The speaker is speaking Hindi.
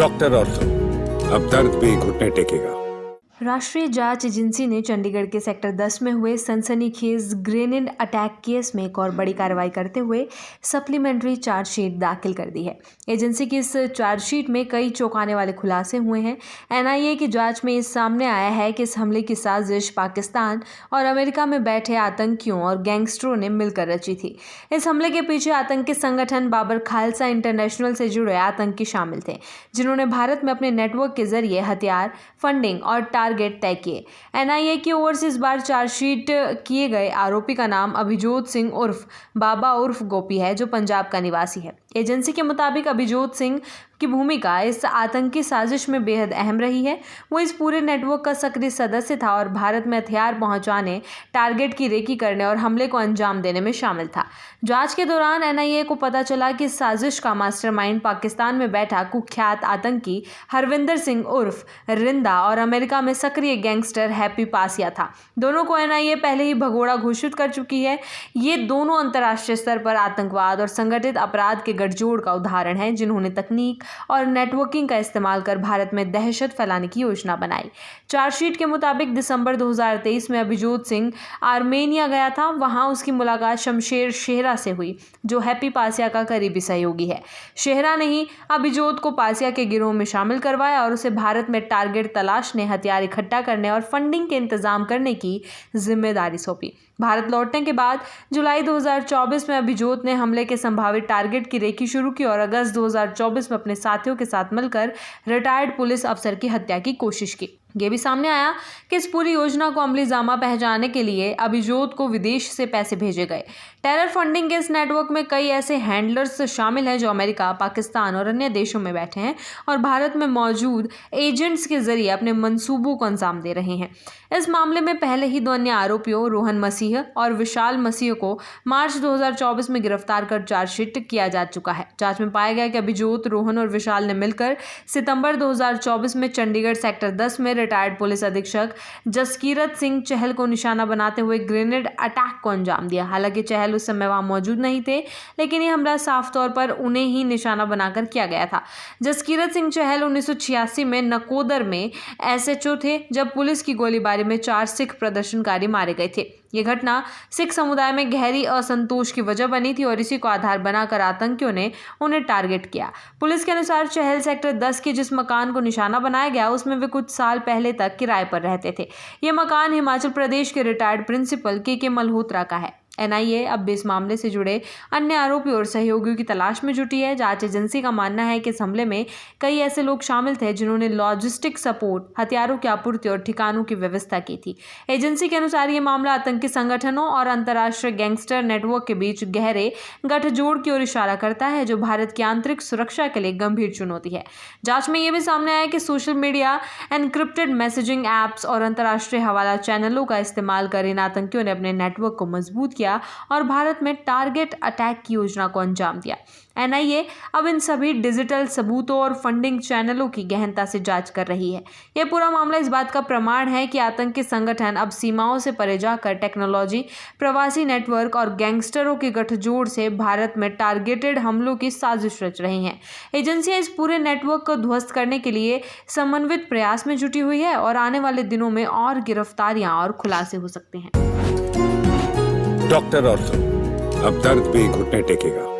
डॉक्टर ऑर्थो, अब दर्द भी घुटने टेकेगा। राष्ट्रीय जांच एजेंसी ने चंडीगढ़ के सेक्टर 10 में हुए सनसनीखेज ग्रेनेड अटैक केस में एक और बड़ी कार्रवाई करते हुए सप्लीमेंट्री चार्जशीट दाखिल कर दी है। एजेंसी की इस चार्जशीट में कई चौंकाने वाले खुलासे हुए हैं। एनआईए की जांच में इस सामने आया है कि इस हमले की साजिश पाकिस्तान और अमेरिका में बैठे आतंकियों और गैंगस्टरों ने मिलकर रची थी। इस हमले के पीछे आतंकी संगठन बाबर खालसा इंटरनेशनल से जुड़े आतंकी शामिल थे, जिन्होंने भारत में अपने नेटवर्क के जरिए हथियार, फंडिंग और टारगेट तय किए। एनआईए की ओर से इस बार चार्जशीट किए गए आरोपी का नाम अभिजोत सिंह उर्फ बाबा उर्फ गोपी है, जो पंजाब का निवासी है। एजेंसी के मुताबिक अभिजोत सिंह की भूमिका इस आतंकी साजिश में बेहद अहम रही है। वो इस पूरे नेटवर्क का सक्रिय सदस्य था और भारत में हथियार पहुंचाने, टारगेट की रेकी करने और हमले को अंजाम देने में शामिल था। जांच के दौरान एनआईए को पता चला कि इस साजिश का मास्टरमाइंड पाकिस्तान में बैठा कुख्यात आतंकी हरविंदर सिंह उर्फ रिंदा और अमेरिका में सक्रिय गैंगस्टर हैप्पी पासिया था। दोनों को एनआईए पहले ही भगोड़ा घोषित कर चुकी है। ये दोनों अंतर्राष्ट्रीय स्तर पर आतंकवाद और संगठित अपराध के गठजोड़ का उदाहरण है, जिन्होंने तकनीक और नेटवर्किंग का इस्तेमाल कर भारत में दहशत फैलाने की योजना बनाई। चार्जशीट के मुताबिक दिसंबर 2023 में अभिजोत सिंह आर्मेनिया गया था। वहां उसकी मुलाकात शमशेर शेहरा से हुई, जो हैप्पी पासिया का करीबी सहयोगी है। शेहरा ने ही अभिजोत को पासिया के गिरोह में शामिल करवाया और उसे भारत में टारगेट तलाशने, हथियार इकट्ठा करने और फंडिंग के इंतजाम करने की जिम्मेदारी सौंपी। भारत लौटने के बाद जुलाई 2024 में अभिजोत ने हमले के संभावित टारगेट की रेकी शुरू की और अगस्त 2024 में अपने साथियों के साथ मिलकर रिटायर्ड पुलिस अफसर की हत्या की कोशिश की। ये भी सामने आया कि इस पूरी योजना को अमली जामा पहचानने के लिए अभिजोत को विदेश से पैसे भेजे गए। टेरर फंडिंग के इस नेटवर्क में कई ऐसे हैंडलर्स शामिल हैं जो अमेरिका, पाकिस्तान और अन्य देशों में बैठे हैं और भारत में मौजूद एजेंट्स के जरिए अपने मंसूबों को अंजाम दे रहे हैं। इस मामले में पहले ही दो अन्य आरोपियों रोहन मसीह और विशाल मसीह को मार्च 2024 में गिरफ्तार कर चार्जशीट किया जा चुका है। जांच में पाया गया कि अभिजोत, रोहन और विशाल ने मिलकर सितंबर 2024 में चंडीगढ़ सेक्टर 10 में रिटायर्ड पुलिस अधीक्षक जसकीरत सिंह चहल को निशाना बनाते हुए ग्रेनेड अटैक को अंजाम दिया। हालांकि चहल उस समय वहां मौजूद नहीं थे, लेकिन यह हमला साफ तौर पर उन्हें ही निशाना बनाकर किया गया था। जसकीरत सिंह चहल 1986 में नकोदर में एसएचओ थे, जब पुलिस की गोलीबारी में 4 सिख प्रदर्शनकारी मारे गए थे। ये घटना सिख समुदाय में गहरी असंतोष की वजह बनी थी और इसी को आधार बनाकर आतंकियों ने उन्हें टारगेट किया। पुलिस के अनुसार चहल सेक्टर 10 के जिस मकान को निशाना बनाया गया, उसमें वे कुछ साल पहले तक किराए पर रहते थे। ये मकान हिमाचल प्रदेश के रिटायर्ड प्रिंसिपल के मल्होत्रा का है। एनआईए अब भी इस मामले से जुड़े अन्य आरोपी और सहयोगियों की तलाश में जुटी है। जांच एजेंसी का मानना है कि इस हमले में कई ऐसे लोग शामिल थे जिन्होंने लॉजिस्टिक सपोर्ट, हथियारों की आपूर्ति और ठिकानों की व्यवस्था की थी। एजेंसी के अनुसार ये मामला आतंकी संगठनों और अंतर्राष्ट्रीय गैंगस्टर नेटवर्क के बीच गहरे गठजोड़ की ओर इशारा करता है, जो भारत की आंतरिक सुरक्षा के लिए गंभीर चुनौती है। जांच में यह भी सामने आया कि social media, encrypted messaging apps और अंतर्राष्ट्रीय हवाला चैनलों का इस्तेमाल कर इन आतंकियों ने अपने नेटवर्क को मजबूत किया और भारत में टारगेट अटैक की योजना को अंजाम दिया। एनआईए अब इन सभी डिजिटल सबूतों और फंडिंग चैनलों की गहनता से जांच कर रही है। यह पूरा मामला इस बात का प्रमाण है कि आतंकी संगठन अब सीमाओं से परे जाकर टेक्नोलॉजी, प्रवासी नेटवर्क और गैंगस्टरों के गठजोड़ से भारत में टारगेटेड हमलों की साजिश रच रही हैं। एजेंसियां इस पूरे नेटवर्क को ध्वस्त करने के लिए समन्वित प्रयास में जुटी हुई है और आने वाले दिनों में और गिरफ्तारियां और खुलासे हो सकते हैं। डॉक्टर ऑर्थो, अब दर्द भी घुटने टेकेगा।